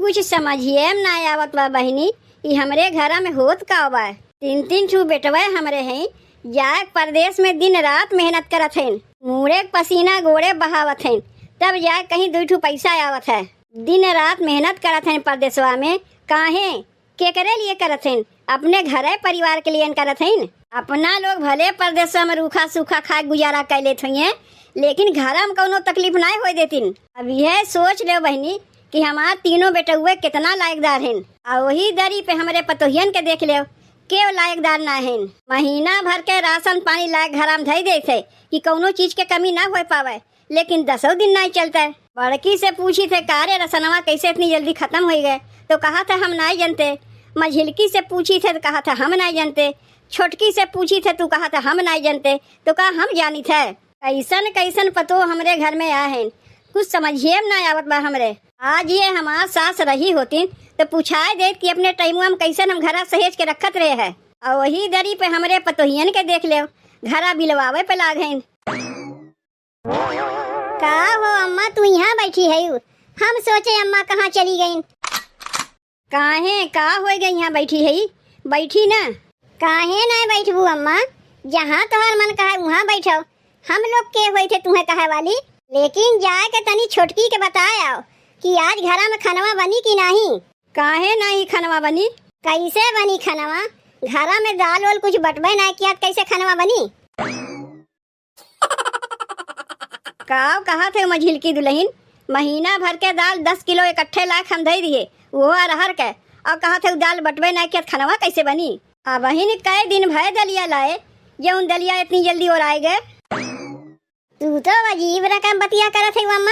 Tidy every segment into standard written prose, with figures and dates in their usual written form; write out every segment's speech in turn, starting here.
कुछ समझिए ना आवत बा बहिनी। ई हमरे घर में होत का बा। 3 ठू बेटवा हमरे हैं, जाए परदेश में दिन रात मेहनत करत हैं, मुँहे पसीना गोड़े बहावत हैं, तब जाए कहीं 2 ठू पैसा आवत है। दिन रात मेहनत करत हैं परदेशवा में, काहे केकरे लिए करत हैं? अपने घरे परिवार के लिए करत हैं। अपना लोग भले परदेशवा में रूखा सूखा खा गुजारा कर लेते हैं, लेकिन घर में कोनो तकलीफ ना हो देतीन। अब यह सोच ले बहनी कि हमार तीनों बेटुए कितना लायकदार हैं, और वही दरी पे हमारे पतोहियन के देख ले के लायकदार ना हैं। महीना भर के राशन पानी लायक घर में धई देते कि कोनो चीज के कमी ना हो पावे, लेकिन 10 दिन नहीं चलता है। बड़की से पूछी थे कारे रसनवा कैसे इतनी जल्दी खत्म हो गए, तो कहा था हम नहीं जानते। मझिलकी से पूछी थे तो कहा था हम नहीं जानते। छोटकी से पूछी थे तो कहा था हम नहीं जानते, तो कहा हम जानी थे। कैसन कैसन पतो हमरे घर में आए हैं, कुछ समझिए ना आवत बा हमरे। आज ये हमार सास रही होती तो पूछाए दे कि अपने टाइमुआ में कैसन हम घरा सहेज के रखत रहे है, और वही दरी पे हमरे पतोहियन के देख ले घरा बिलवावे पे लाग हैं। का हो अम्मा, तू यहाँ बैठी है? हम सोचे अम्मा कहाँ चली गई। काहे का हो गई यहाँ बैठी है? बैठी ना। काहे ना बैठबू अम्मा, जहाँ तोहर मन कहे वहाँ बैठो। हम लोग के हुए थे तुम्हें कहे वाली, लेकिन जाए के तनी छोटकी के बताए आओ कि आज घरा में खनवा बनी कि नहीं। काहे नहीं खनवा बनी? कैसे बनी खनवा? घरा में दाल वाल कुछ बटवे ना किया, कैसे खनवा बनी? काव कहा थे मझिल की दुल्हन, महीना भर के दाल 10 किलो इकट्ठे लाख हम दे दिए, वो अरहर के, और कहा थे दाल बटवे ना किया खनवा कैसे बनी? अब बहिन कई दिन भय दलिया लाए, जो उन दलिया इतनी जल्दी और आए गए। तू तो अजीब रकम बतिया करत है अम्मा,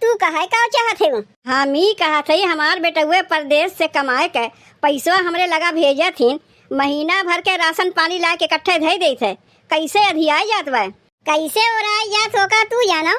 तू कहे का चाहत है? हम ही कहा थे हमार बेटा हुए परदेश से कमाए के पैसा हमरे लगा भेजे थी, महीना भर के राशन पानी ला के इकट्ठे धे दे थे, कैसे अधियाई जात बा? कैसे ओराई जात होगा तू जानो,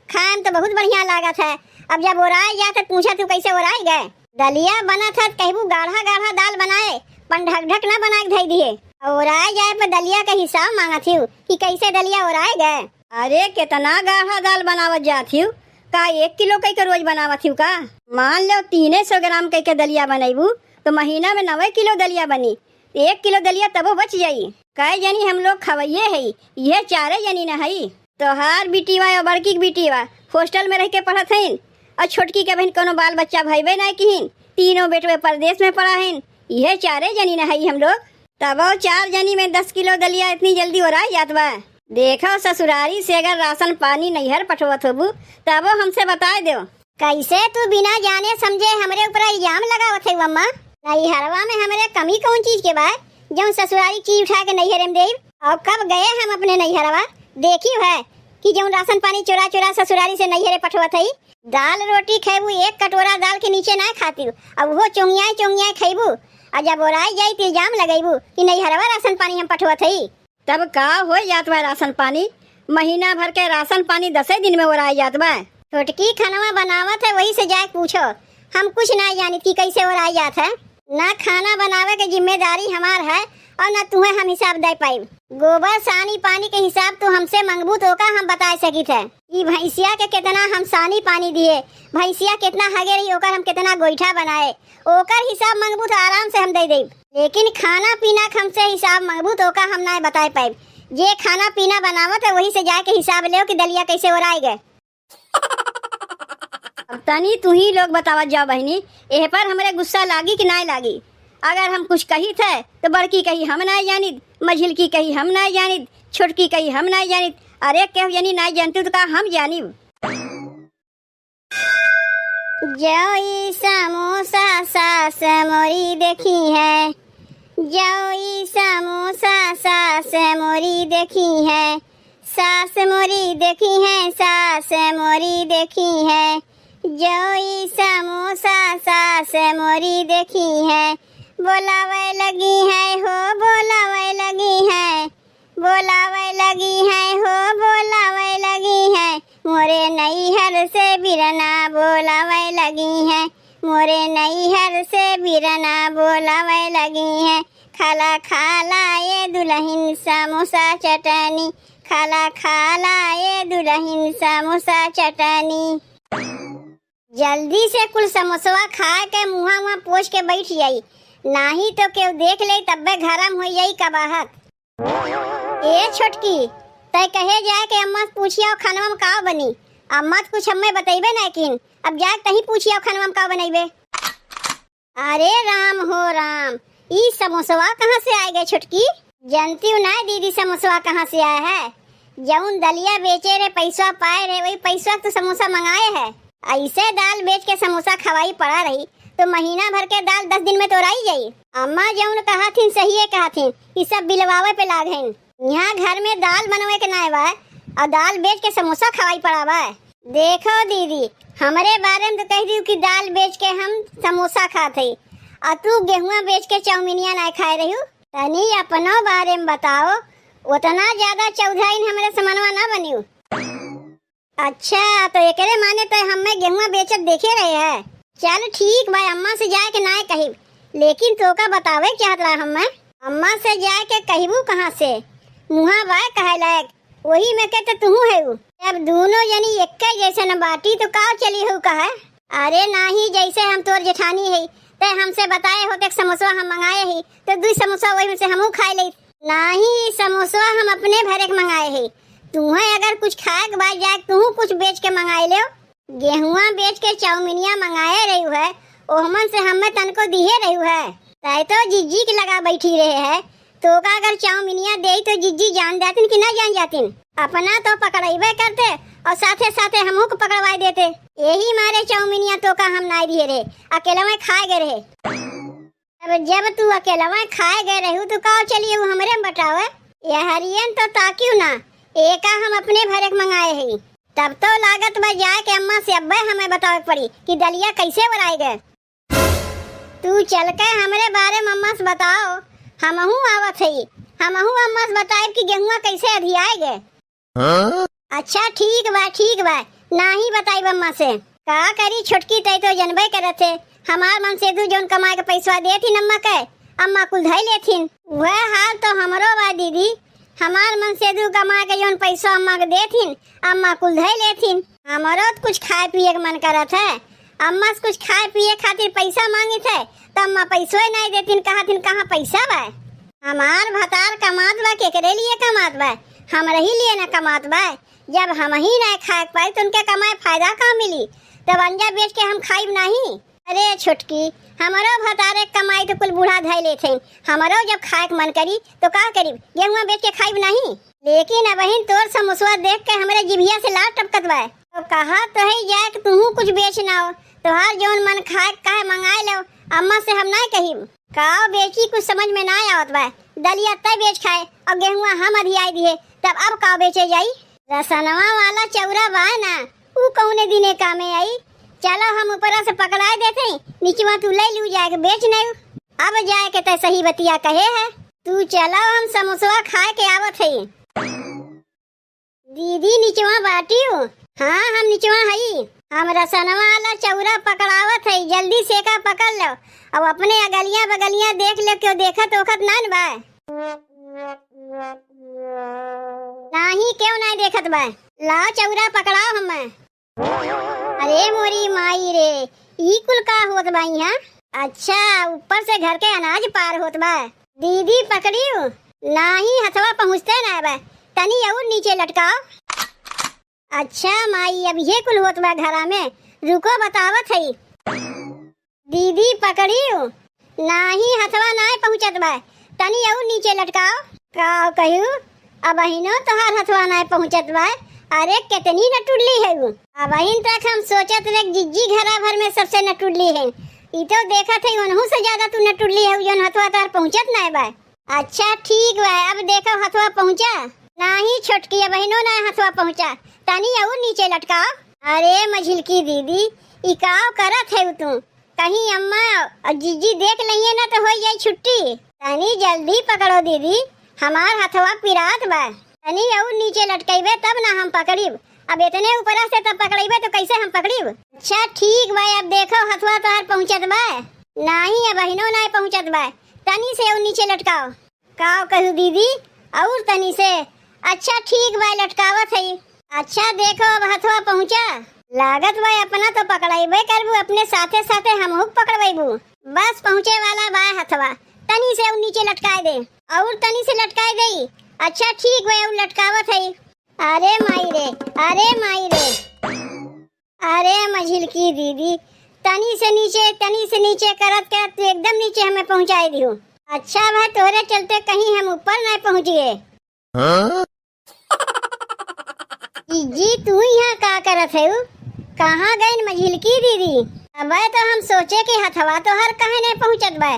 खान तो बहुत बढ़िया लागत है। अब जब ओराई जात है पूछा तू कैसे ओराई गए? दलिया बना था कहबू गाढ़ा गाढ़ा दाल बनाए, पर ढक ढक ना बना के धई दिए। ओराई जाए पर दलिया का हिसाब मांगा थी कि कैसे दलिया ओराई गए। अरे कितना गाढ़ा दाल बनावत जात हूँ का? 1 किलो कई के रोज बनावत हूँ का? मान लो 300 ग्राम कई के दलिया बनैबू तो महीना में 9 किलो दलिया बनी। 1 किलो दलिया तबो बच जाई। कई जनी हम लोग खवैये है, यह 4 जनी न है। तोहार बिटिवा और बड़की की बिटिवा हॉस्टल में रह के पढ़त हैं, और छोटकी के बहन कोनो बाल बच्चा भईबे नहीं किहिन, तीनों बेटवे परदेश में पढ़ा हैं। यह 4 जनी न है हम लोग, तबो 4 जनी में 10 किलो दलिया इतनी जल्दी ओराई जात बा। देखो ससुरारी से अगर राशन पानी नैहर पठवत होबू तबो हमसे बताए दो। कैसे तू बिना जाने समझे हमरे ऊपर इल्जाम लगावत है अम्मा? नैहरवा में हमरे कमी कौन चीज के बा जो ससुरारी चीज उठा के नैहर में देब? और कब गए हम अपने नैहरवा देखी है कि जो राशन पानी चोरा चोरा ससुरारी से नैहरे पठवत है? दाल रोटी खेबू 1 कटोरा दाल के नीचे ना खाती, अब वो चोंगिया खेबू, और जब ओराई जाई तो इल्जाम लगेबू कि नैहरवा राशन पानी हम पठवत है। तब का हो जात बा राशन पानी? महीना भर के राशन पानी 10 दिन में ओराई जात बा। छोटकी खाना बनावत है, वही से जाके पूछो, हम कुछ ना जानी कि कैसे ओराई जात है। ना खाना बनावे के जिम्मेदारी हमार है, और ना तुम्हें हम हिसाब दे पाई। गोबर सानी पानी के हिसाब तो हमसे मंगबू तो का हम बता सकी थे कि भैंसिया के कितना हम सानी पानी दिए, भैंसिया कितना हगे रही, ओकर हम कितना गोईठा बनाए, ओकर हिसाब मंगबू तो आराम से हम दे देब। लेकिन खाना पीना हमसे हिसाब मंगबू तो का हम ना बता पाए। जे खाना पीना बनावत है वही से जाके हिसाब ले कि दलिया कैसे ओराई गए। अब तनी तू ही लोग बतावत जाओ बहनी, एह पर हमरे गुस्सा लागी कि ना लागी? अगर हम कुछ कही थे तो बड़की कही हम ना जानित, मझिल की कही हम ना जानित, छोटकी कही हम ना जानित, अरे केहू जनी ना जानती तो का हम जानिब। जोई समोसा सास मोरी देखी है, जोई समोसा सास मोरी देखी है, सास मोरी देखी है, सास मोरी देखी है, जोई समोसा सास मोरी देखी है, बोलावे लगी है हो बोलावे लगी है, बोलावे लगी है हो बोलावे लगी है, मोरे नैहर से बिरना बोलावे लगी है, मोरे नैहर से बिरना बोलावे लगी है। खाला खाला ये दुल्हन समोसा चटनी, खाला खाला ये दुल्हन समोसा चटनी। जल्दी से कुल समोसवा खा के मुहा मुहा पोछ के बैठ जाई, नाही तो केहू देख ले तब्बे गरम हो जाई कबाहत। ए छोटकी, तय कहे जाए के अम्मा से पूछिया खानवा में का बनी। अम्मा तो कुछ हमें बतेबे ना किन, अब जाए तही पूछिया खानवा में का बनेबे। अरे राम हो राम, ई समोसवा कहाँ से आए गए छोटकी? जानती हूँ ना दीदी समोसवा कहाँ से आया है। जौन दलिया बेचे रे पैसा पाए रे वही पैसा तो समोसा मंगाए है। ऐसे दाल बेच के समोसा खवाई पड़ा रही तो महीना भर के दाल 10 दिन में तोड़ाई जाई। अम्मा जौन कहा थी सही है कहा थी, ये सब बिलवावे पे लाग हैं। यहाँ घर में दाल बनवे के ना बा और दाल बेच के समोसा खवाई पड़ा बा। देखो दीदी, हमारे बारे में तो कह दी कि दाल बेच के हम समोसा खाते और तू गेहुआ बेच के चाउमीनिया ना खाए रही। तनी अपनो बारे में बताओ, उतना ज्यादा चौधाइन हमारे समनवा ना बनियो। अच्छा तो एकरे माने तो हमें गेहुआ बेचत देखे रहे है। चल ठीक भाई, अम्मा से जाए के ना कही, लेकिन तो का बतावे चाहत रहा हमें। अम्मा से जाए के कहबू कहाँ से, मुहा बा कहे लायक वही में के तो तू है। अब दोनों जनी एक जैसे न बाटी तो का चली हो कहा। अरे नाही, जैसे हम तोर जेठानी है ते हमसे बताए होते समोसा हम मंगाए ही तो 2 समोसा वही में से हमू खाए ले। नाही, समोसा हम अपने भरे के मंगाए है। तुम्हें अगर कुछ खाए के बाद जाए तू कुछ बेच के मंगाए ले। गेहुआ बेच के चाउमीनिया मंगाए रही है, ओहमन से हमें तनको दिए रही है। ताई तो जिज्जी के लगा बैठी रहे है, तो का अगर चाउमीनिया दे तो जिज्जी जान जातिन कि ना जान जातिन। अपना तो पकड़ाइबे करते और साथे साथे हमहू को पकड़वाई देते। यही मारे चाउमीनिया तो का हम ना दिए रहे, अकेला में खाए गए रहे। अब जब तू अकेला में खाए गए रही तो का चलिए वो हमारे में बतावे। यह हरियन तो ताकियो ना, एका हम अपने भरे मंगाए हैं। तब तो लागत में जाए के अम्मा से अब्बे हमें बतावे पड़ी कि दलिया कैसे बनाए गए। तू चल के हमारे बारे में अम्मा से बताओ, हमहू आवत है, हमहू अम्मा से बताए कि गेहुआ कैसे अधियाए गए। अच्छा ठीक बा, नाही बताई अम्मा से। का करी छोटकी, तय तो जनबे करे थे हमार मन से दू जोन कमाए के पैसा दे थी अम्मा के, अम्मा कुल धई लेथिन। वह हाल तो हमरो बा दीदी, हमार मन से दू कमाए के जोन पैसा अम्मा के देथिन अम्मा कुल धई लेथिन। हमारो तो कुछ खाए पिए के मन करत है, अम्मा से कुछ खाए पिए खातिर पैसा मांगी थे तो अम्मा पैसो नहीं देथिन, कहथिन कहाँ पैसा बा। हमार भतार कमात बा, केकरे लिए कमात बा, हमरा ही लिए ना कमात बा। जब हम ही नहीं खाए पाए तो उनके कमाए फायदा कहाँ मिली, तब अंजा बेच के हम खाइब नहीं। अरे छोटकी, हमारो भतारे कमाई तो कुल बूढ़ा धई लेते, हमारो जब खाए के मन करी तो का करी, गेहुआ बेच के खाइब नहीं। लेकिन अब तोर समोसा देख के हमारे जिभिया से लार टपकत बा। तो कहा तो है जाए कि तू कुछ बेचना हो, तोहार जोन मन खाए काहे मंगाए लो, अम्मा से हम नहीं कहिब। का बेची कुछ समझ में ना आवत बा। दलिया तय बेच खाए और गेहुआ हम अधियाई दिए, तब अब का बेचे जाई। रसनवा वाला चौरा बा ना, ऊ कौने दिने कामे आई। चलो हम ऊपरा से पकड़ा देते, नीचवा तू ले लू जाए के बेच नहीं। अब जाए के तय सही बतिया कहे है। तू चलो हम समोसा खाए के आवत है। दीदी नीचवा बाटी हूँ। हाँ हम नीचवा हई, हम रसनवा वाला चौरा पकड़ावत है, जल्दी से का पकड़ लो। अब अपने अगलिया बगलिया देख ले, क्यों देखत ओखत ना बा। नहीं क्यों नहीं देखत बा, लाओ चौरा पकड़ाओ हमें। अरे मोरी माई रे, ई कुल का होत बा यहाँ। अच्छा ऊपर से घर के अनाज पार होत बा। दीदी पकड़ियो, नहीं हथवा पहुँचते ना बा, तनी और नीचे लटकाओ। अच्छा माई, अब ये कुल होत बा घरा में, रुको बतावत है। दीदी पकड़ियो, नहीं हथवा ना पहुँचत बा, तनी और नीचे लटकाओ। का कहू, अब अहिनो तोहार हथवा ना पहुँचत बा। अरे कितनी नटुडली है वो। अब अहिन तक हम सोचत रहे जिज्जी घरा भर में सबसे नटुडली है, ई तो देखत है उनहु से ज्यादा तू नटुडली है, जोन हथवा तार पहुँचत ना बा। अच्छा ठीक बा, अब देखो हथवा पहुँचा। नहीं छोटकी, अब अहिनो ना हथवा पहुँचा, तनी और नीचे लटकाओ। अरे मझिलकी दीदी, ई काव करत है तू, कहीं अम्मा और जिज्जी देख लिये ना तो हो जाए छुट्टी। तनी जल्दी पकड़ो दीदी, हमार हथवा पिरात बा। तनी और नीचे लटकाइबे तब ना हम पकड़ीब, अब इतने ऊपरा से तब पकड़ीबे तो कैसे हम पकड़ीब। अच्छा ठीक बा, अब देखो हथवा तोहार पहुँचत बा। नहीं अब अहिनो नहीं पहुँचत बा, तनी से और नीचे लटकाओ। काव कहू दीदी, और तनी से। अच्छा ठीक बा, लटकावत है। अच्छा देखो अब हथवा पहुँचा। लागत बा अपना तो पकड़ाइबे करबू, अपने साथे साथे हमहू पकड़बू। बस पहुँचे वाला बा हथवा, तनी से नीचे लटकाए दे और तनी से लटकाए दे। अच्छा ठीक बा, और लटकावत है। अरे माई रे, अरे माई रे, अरे मझिलकी दीदी, तनी से नीचे करत करत तू एकदम नीचे हमें पहुँचाई दियो। अच्छा भाई तोरे चलते कहीं हम ऊपर नहीं पहुँच गए। जी तू यहाँ का करत है? कहाँ गई मझिलकी दीदी? अब तो हम सोचे कि हथवा तो हर कहे नहीं पहुँचत बा,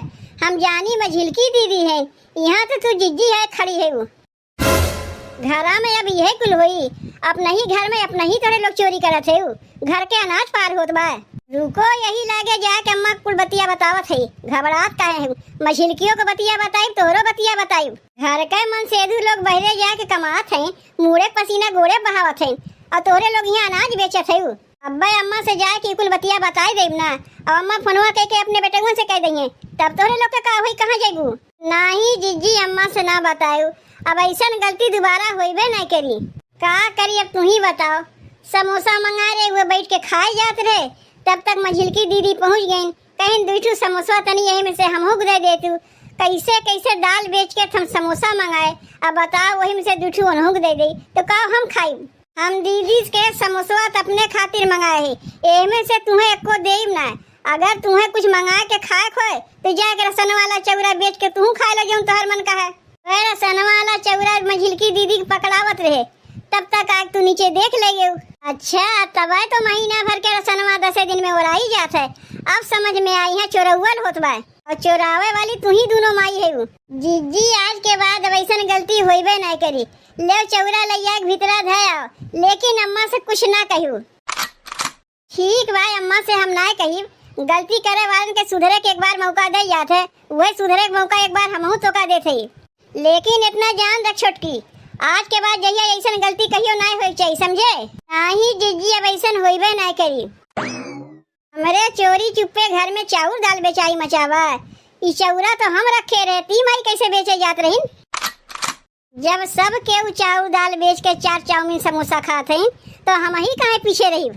हम जानी मझिलकी दीदी है। यहाँ तो तू जिज्जी है खड़ी है। वो घरा में अब यही कुल हुई, अपना ही घर में अपना ही तोरे लोग चोरी करत है। घर के अनाज पार होत बा। रुको यही लागे जाके अम्मा कुल बतिया बतावत है, घबरात काहे है? मछिलकियों को बतिया बताई, तोरो बतिया बताई। घर के मन सेधु लोग बहरे जाके कमात हैं, मुड़े पसीना गोड़े बहावत हैं, और तोरे लोग यहाँ अनाज बेचत है। अब्बा अम्मा से जाए कि कुल बतिया बताई देब ना, और अम्मा फोनवा कह के अपने बेटुआ से कह देंगे, तब तोरे लोग के का होई, कहाँ जाइबू? नहीं जिज्जी अम्मा से ना बतायू, अब ऐसा गलती दोबारा होइबे नहीं करी। का करी अब तू ही बताओ। समोसा मंगा रहे हुए बैठ के खाए जात रहे, तब तक मझिलकी दीदी पहुंच गई। कहीं दूठू समोसा तनी यही में से हमहू दे देतू। कैसे कैसे दाल बेच के हम समोसा मंगाए, अब बताओ वही में से दूठू उन्हों दे दे तो का हम खाई? हम दीदी के समोसा अपने खातिर मंगाए है, एमे से तुम्हें एको देब ना। अगर तुम्हें कुछ मंगा के खाए खोए तो जाके रसन वाला चौरा बेच के तू खाए लगे तोहर मन का है। रसन वाला चौरा मझिलकी दीदी पकड़ावत रहे, तब तक आग तू नीचे देख ले। अच्छा तब तो महीना भर के रसनवा 10 दिन में उड़ाई जात है। अब समझ में आई है चोरौल होत बा, और चोरावे वाली तू ही दोनों माई है। जीजी आज के बाद अब ऐसा गलती होइबे नहीं करी। ले चौरा लैया के भीतरा धया, लेकिन अम्मा से कुछ ना कहू। ठीक भाई अम्मा से हम ना कही, गलती करे वालन के सुधरे के एक बार मौका दे जात है, वही सुधरे के मौका एक बार हमहू तोका देते ही। लेकिन इतना जान रख छोटकी, आज के बाद जहिया ऐसा गलती कहियो ना होई चाहिए, समझे? नहीं जीजी अब ऐसा होइबे नहीं करी। हमरे चोरी चुप्पे घर में चाउर दाल बेचाई मचावा, ई चौरा तो हम रखे रहती माई कैसे बेचे जात रहीन? जब सब के चाउर दाल बेच के 4 चाउमीन समोसा खाते हैं तो हम ही काहे पीछे रही?